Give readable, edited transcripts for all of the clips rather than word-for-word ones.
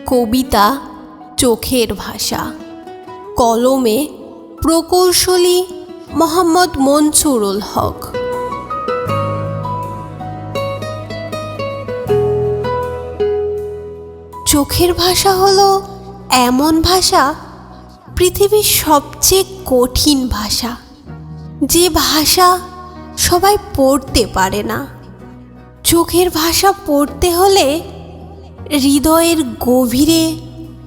কবিতা চোখের ভাষা, কলমে প্রকৌশলী মোহাম্মদ মনসুরুল হক। চোখের ভাষা হলো এমন ভাষা, পৃথিবীর সবচেয়ে কঠিন ভাষা, যে ভাষা সবাই পড়তে পারে না। চোখের ভাষা পড়তে হলে হৃদয়ের গভীরে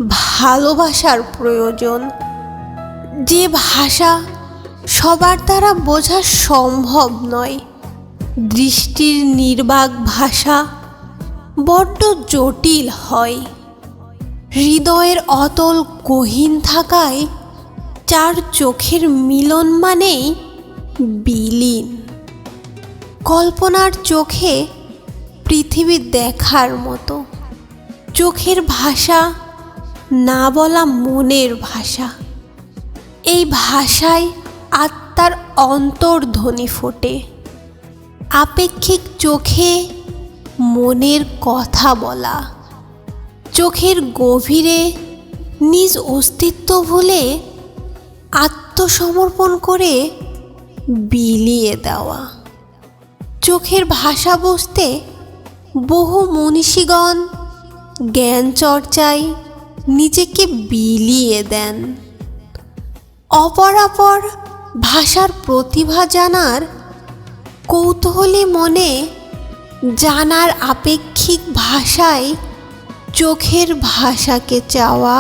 ভালোবাসার প্রয়োজন, যে ভাষা সবার দ্বারা বোঝা সম্ভব নয়। দৃষ্টির নির্বাক ভাষা বড্ড জটিল হয়। হৃদয়ের অতল গহীন থাকায় চার চোখের মিলন মানেই বিলীন। কল্পনার চোখে পৃথিবী দেখার মতো। চোখের ভাষা না বলা মনের ভাষা। এই ভাষায় আত্মার অন্তর্ধ্বনি ফোটে। আপেক্ষিক চোখে মনের কথা বলা, চোখের গভীরে নিজ অস্তিত্ব ভুলে আত্মসমর্পণ করে বিলিয়ে দেওয়া। চোখের ভাষা বুঝতে বহু মনীষীগণ জ্ঞান চর্চায় নিজেকে বিলিয়ে দেন। অপরাপর ভাষার প্রতিভা জানার কৌতূহলী মনে জানার আপেক্ষিক ভাষায় চোখের ভাষাকে চাওয়া।